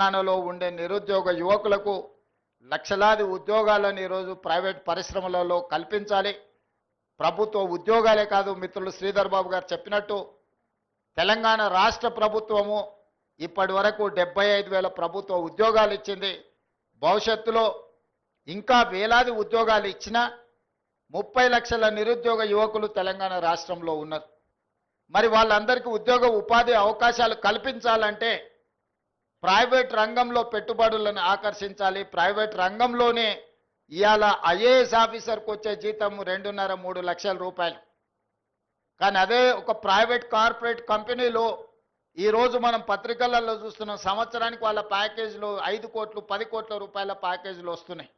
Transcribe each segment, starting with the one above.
తెలంగాణలో ఉండే నిరుద్యోగ యువకులకు లక్షలాది ఉద్యోగాలను ఈరోజు ప్రైవేట్ పరిశ్రమలలో కల్పించాలి. ప్రభుత్వ ఉద్యోగాలే కాదు, మిత్రులు శ్రీధర్ బాబు గారు చెప్పినట్టు తెలంగాణ రాష్ట్ర ప్రభుత్వము ఇప్పటి వరకు 75,000 ప్రభుత్వ ఉద్యోగాలు ఇచ్చింది. భవిష్యత్తులో ఇంకా వేలాది ఉద్యోగాలు ఇచ్చినా 30 లక్షల నిరుద్యోగ యువకులు తెలంగాణ రాష్ట్రంలో ఉన్నారు. మరి వాళ్ళందరికీ ఉద్యోగ ఉపాధి అవకాశాలు కల్పించాలంటే ప్రైవేట్ రంగంలో పెట్టుబడులను ఆకర్షించాలి. ప్రైవేట్ రంగంలోనే ఇవాళ ఐఏఎస్ ఆఫీసర్కి వచ్చే జీతం 2.5-3 లక్షల రూపాయలు. కానీ అదే ఒక ప్రైవేట్ కార్పొరేట్ కంపెనీలో ఈరోజు మనం పత్రికలలో చూస్తున్నాం, సంవత్సరానికి వాళ్ళ ప్యాకేజీలు 5 కోట్లు 10 కోట్ల రూపాయల ప్యాకేజీలు వస్తున్నాయి.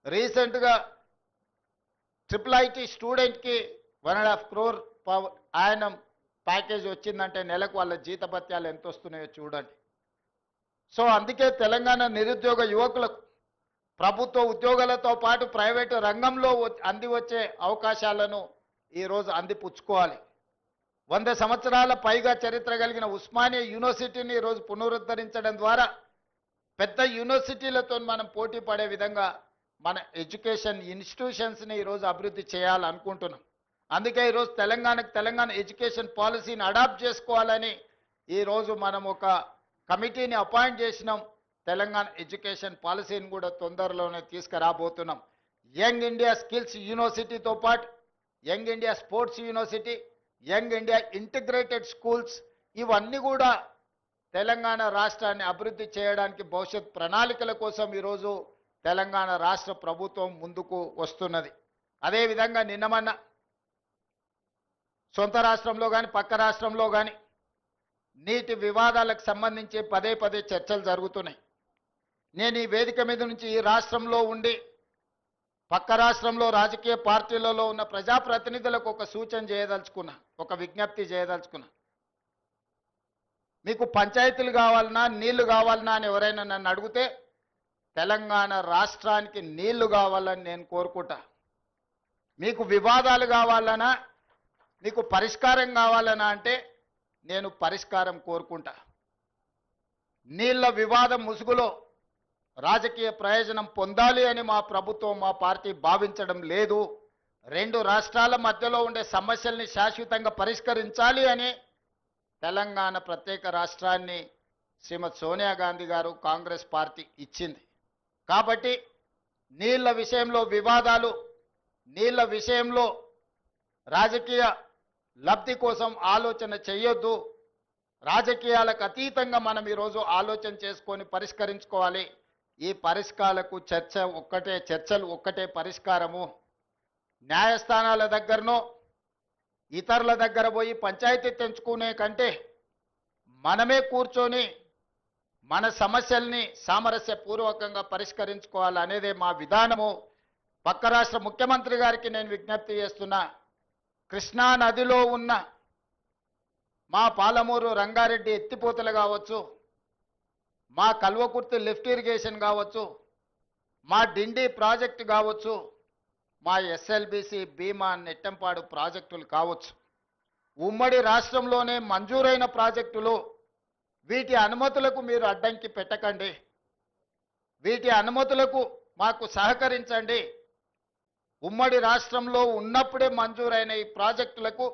రీసెంట్గా IIIT స్టూడెంట్కి 1.5 crore ఆయన ప్యాకేజ్ వచ్చిందంటే నెలకు వాళ్ళ జీతభత్యాలు ఎంత వస్తున్నాయో చూడండి. సో అందుకే తెలంగాణ నిరుద్యోగ యువకులకు ప్రభుత్వ ఉద్యోగాలతో పాటు ప్రైవేటు రంగంలో అంది వచ్చే అవకాశాలను ఈరోజు అందిపుచ్చుకోవాలి. 100 సంవత్సరాల పైగా చరిత్ర కలిగిన ఉస్మానియా యూనివర్సిటీని ఈరోజు పునరుద్ధరించడం ద్వారా పెద్ద యూనివర్సిటీలతో మనం పోటీ పడే విధంగా మన ఎడ్యుకేషన్ ఇన్స్టిట్యూషన్స్ని ఈరోజు అభివృద్ధి చేయాలనుకుంటున్నాం. అందుకే ఈరోజు తెలంగాణ ఎడ్యుకేషన్ పాలసీని అడాప్ట్ చేసుకోవాలని ఈరోజు మనం ఒక కమిటీని అపాయింట్ చేసినాం. తెలంగాణ ఎడ్యుకేషన్ పాలసీని కూడా తొందరలోనే తీసుకురాబోతున్నాం. యంగ్ ఇండియా స్కిల్స్ యూనివర్సిటీతో పాటు young India sports university, young India integrated schools, ఇవన్నీ కూడా తెలంగాణ రాష్ట్రాన్ని అభివృద్ధి చేయడానికి భవిష్యత్ ప్రణాళికల కోసం ఈరోజు తెలంగాణ రాష్ట్ర ప్రభుత్వం ముందుకు వస్తున్నది. అదేవిధంగా నిన్నమన్న సొంత రాష్ట్రంలో కానీ పక్క రాష్ట్రంలో కానీ నీటి వివాదాలకు సంబంధించి పదే చర్చలు జరుగుతున్నాయి. నేను ఈ వేదిక మీద నుంచి ఈ రాష్ట్రంలో ఉండి పక్క రాష్ట్రంలో రాజకీయ పార్టీలలో ఉన్న ప్రజాప్రతినిధులకు ఒక సూచన చేయదలుచుకున్నా, ఒక విజ్ఞప్తి చేయదలుచుకున్నా. మీకు పంచాయతీలు కావాలన్నా నీళ్లు కావాలన్నా అని ఎవరైనా నన్ను అడిగితే తెలంగాణ రాష్ట్రానికి నీళ్లు కావాలని నేను కోరుకుంటా. మీకు వివాదాలు కావాలన్నా, మీకు పరిష్కారం కావాలన్నా అంటే నేను పరిష్కారం కోరుకుంటా. నీళ్ల వివాదం ముసుగులో రాజకీయ ప్రయోజనం పొందాలి అని మా ప్రభుత్వం మా పార్టీ భావించడం లేదు. 2 రాష్ట్రాల మధ్యలో ఉండే సమస్యల్ని శాశ్వతంగా పరిష్కరించాలి అని తెలంగాణ ప్రత్యేక రాష్ట్రాన్ని శ్రీమతి సోనియా గాంధీ గారు కాంగ్రెస్ పార్టీ ఇచ్చింది. కాబట్టి నీళ్ల విషయంలో వివాదాలు, నీళ్ల విషయంలో రాజకీయ లబ్ధి కోసం ఆలోచన చేయొద్దు. రాజకీయాలకు అతీతంగా మనం ఈరోజు ఆలోచన చేసుకొని పరిష్కరించుకోవాలి. ఈ పరిష్కారాలకు చర్చలు ఒక్కటే పరిష్కారము. న్యాయస్థానాల దగ్గరనో ఇతరుల దగ్గర పోయి పంచాయతీ తెంచుకునే కంటే మనమే కూర్చొని మన సమస్యల్ని సామరస్యపూర్వకంగా పరిష్కరించుకోవాలనేదే మా విధానము. పక్క రాష్ట్ర ముఖ్యమంత్రి గారికి నేను విజ్ఞప్తి చేస్తున్నా, కృష్ణా నదిలో ఉన్న మా పాలమూరు రంగారెడ్డి ఎత్తిపోతలు కావచ్చు, మా కల్వకుర్తి లిఫ్ట్ ఇరిగేషన్ కావచ్చు, మా డిండి ప్రాజెక్టు కావచ్చు, మా ఎస్ఎల్బిసి భీమా నెట్టంపాడు ప్రాజెక్టులు కావచ్చు, ఉమ్మడి రాష్ట్రంలోనే మంజూరైన ప్రాజెక్టులు. వీటి అనుమతులకు మీరు అడ్డంకి పెట్టకండి, వీటి అనుమతులకు మాకు సహకరించండి. ఉమ్మడి రాష్ట్రంలో ఉన్నప్పుడే మంజూరైన ఈ ప్రాజెక్టులకు